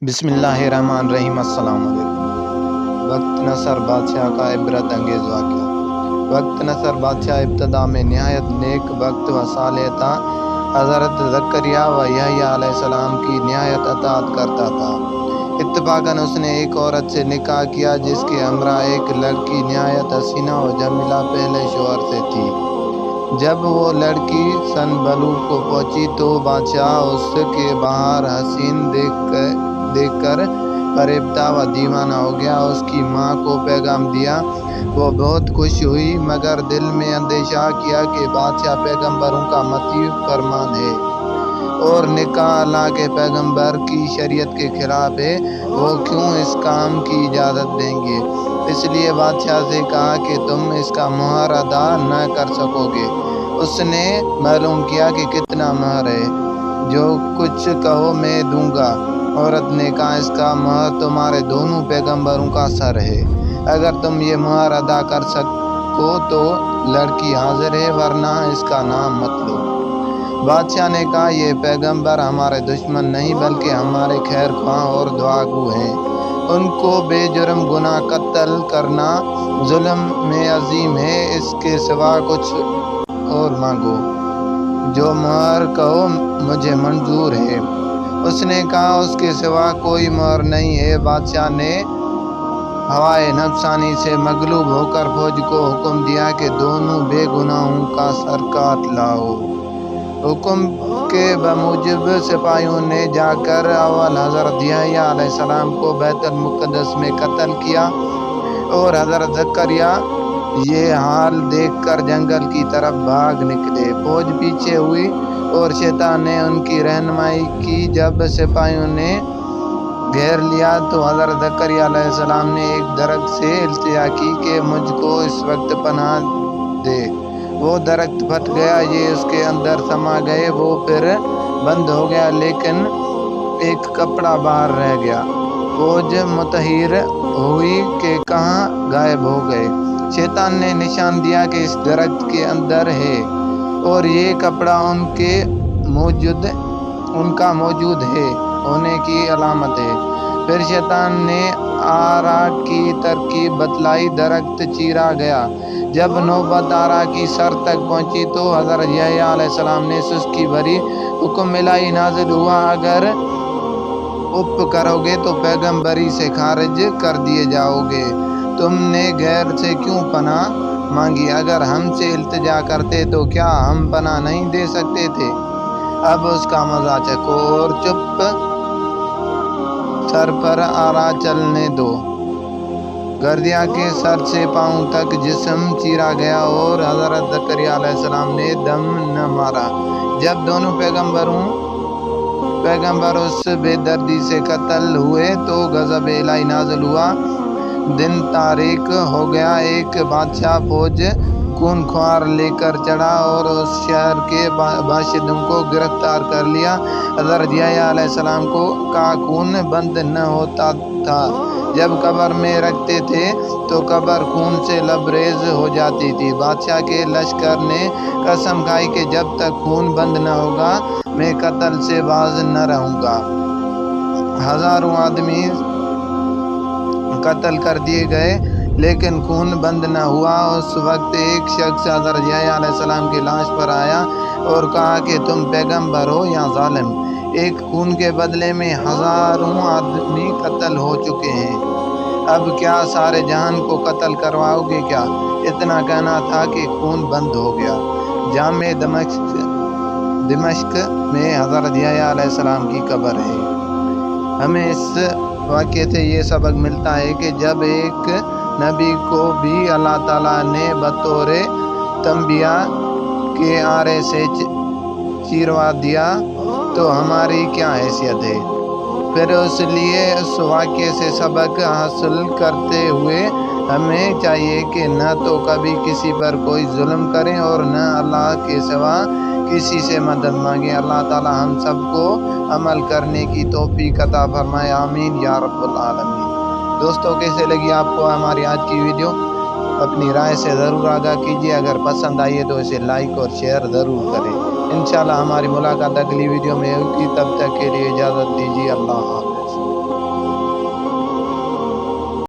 بسم اللہ الرحمن الرحیم۔ السلام علیکم۔ وقت نصر بادشاہ کا عبرت انگیز واقعہ۔ وقت نصر بادشاہ ابتدا میں نہایت نیک وقت و صالح تھا۔ حضرت زکریا و یحییٰ علیہ السلام کی نہایت اطاعت کرتا تھا۔ اتفاقاً اس نے ایک عورت سے نکاح کیا جس کے ہمراہ ایک لڑکی نہایت حسینہ و جمیلہ پہلے شوہر سے تھی۔ جب وہ لڑکی سن بلوغ کو پہنچی تو بادشاہ اس کے باہر حسین دیکھ کر فریفتہ و دیوانہ ہو گیا۔ اس کی ماں کو پیغام دیا، وہ بہت خوش ہوئی، مگر دل میں اندیشہ کیا کہ بادشاہ پیغمبروں کا مطیع فرمان ہے اور نکاح اللہ کے پیغمبر کی شریعت کے خلاف ہے، وہ کیوں اس کام کی اجازت دیں گے؟ اس لیے بادشاہ سے کہا کہ تم اس کا مہر ادا نہ کر سکو گے۔ اس نے معلوم کیا کہ کتنا مہر ہے۔ جو کچھ کہو میں دوں گا۔ عورت نے کہا، اس کا مہر تمہارے دونوں پیغمبروں کا سر ہے۔ اگر تم یہ مہر ادا کر سکو تو لڑکی حاضر ہے، ورنہ اس کا نام مت لو۔ بادشاہ نے کہا، یہ پیغمبر ہمارے دشمن نہیں بلکہ ہمارے خیر خواہ اور دعاگو ہیں۔ ان کو بے جرم گناہ قتل کرنا ظلم میں عظیم ہے۔ اس کے سوا کچھ اور مانگو، جو مہر کہو مجھے منظور ہے۔ اس نے کہا، اس کے سوا کوئی مہر نہیں ہے۔ بادشاہ نے ہوائے نفسانی سے مغلوب ہو کر فوج کو حکم دیا کہ دونوں بے گناہوں کا سر کاٹ لاؤ۔ حکم کے بموجب سپاہیوں نے جا کر اول حضرت یحییٰ علیہ السلام کو بیت المقدس میں قتل کیا اور حضرت زکریا یہ حال دیکھ کر جنگل کی طرف بھاگ نکلے۔ فوج پیچھے ہوئی اور شیطان نے ان کی رہنمائی کی۔ جب سپاہیوں نے گھیر لیا تو حضرت زکریا علیہ السلام نے ایک درخت سے التجا کی کہ مجھ کو اس وقت پناہ دے۔ وہ درخت پھٹ گیا، یہ اس کے اندر سما گئے، وہ پھر بند ہو گیا، لیکن ایک کپڑا باہر رہ گیا۔ فوج متحیر ہوئی کہ کہاں غائب ہو گئے۔ شیطان نے نشان دیا کہ اس درخت کے اندر ہے اور یہ کپڑا ان کا موجود ہے ہونے کی علامت ہے۔ پھر شیطان نے آرا کی ترکیب بتلائی، درخت چیرا گیا۔ جب نوبت آرا کی سر تک پہنچی تو حضرت یحییٰ علیہ السلام نے سستی بھری حکم الہی نازل ہوا، اگر اپ کرو گے تو پیغمبری سے خارج کر دیے جاؤ گے۔ تم نے غیر سے کیوں پناہ مانگی؟ اگر ہم سے التجا کرتے تو کیا ہم پناہ نہیں دے سکتے تھے؟ اب اس کا مزہ چکھو اور چپ سر پر آرا چلنے دو۔ گردیا کے سر سے پاؤں تک جسم چیرا گیا اور حضرت زکریا علیہ السلام نے دم نہ مارا۔ جب دونوں پیغمبر اس بے دردی سے قتل ہوئے تو غضب الہی نازل ہوا۔ دن تاریک ہو گیا۔ ایک بادشاہ فوج خون خوار لے کر چڑھا اور اس شہر کے باشندوں کو گرفتار کر لیا۔ حضرت یحییٰ علیہ السلام کا خون بند نہ ہوتا تھا۔ جب قبر میں رکھتے تھے تو قبر خون سے لبریز ہو جاتی تھی۔ بادشاہ کے لشکر نے قسم کھائی کہ جب تک خون بند نہ ہوگا میں قتل سے باز نہ رہوں گا۔ ہزاروں آدمی قتل کر دیے گئے لیکن خون بند نہ ہوا۔ اس وقت ایک شخص حضرت یحییٰ علیہ السلام کی لاش پر آیا اور کہا کہ تم پیغمبر ہو یا ظالم؟ ایک خون کے بدلے میں ہزاروں آدمی قتل ہو چکے ہیں، اب کیا سارے جہان کو قتل کرواؤ گے کیا؟ اتنا کہنا تھا کہ خون بند ہو گیا۔ جامع دمشق میں حضرت یحییٰ علیہ السلام کی قبر ہے۔ ہمیں اس واقعے سے یہ سبق ملتا ہے کہ جب ایک نبی کو بھی اللہ تعالیٰ نے بطور تنبیہ کے آرے سے چیروا دیا تو ہماری کیا حیثیت ہے؟ پھر اس لیے اس واقعے سے سبق حاصل کرتے ہوئے ہمیں چاہیے کہ نہ تو کبھی کسی پر کوئی ظلم کریں اور نہ اللہ کے سوا کسی سے مدد مانگیں۔ اللہ تعالیٰ ہم سب کو عمل کرنے کی توفیق عطا فرمائے، آمین یا رب العالمین۔ دوستو، کیسے لگی آپ کو ہماری آج کی ویڈیو؟ اپنی رائے سے ضرور آگاہ کیجیے۔ اگر پسند آئیے تو اسے لائک اور شیئر ضرور کریں۔ انشاءاللہ ہماری ملاقات اگلی ویڈیو میں ہوگی، تب تک کے لیے اجازت دیجیے۔ اللہ حافظ۔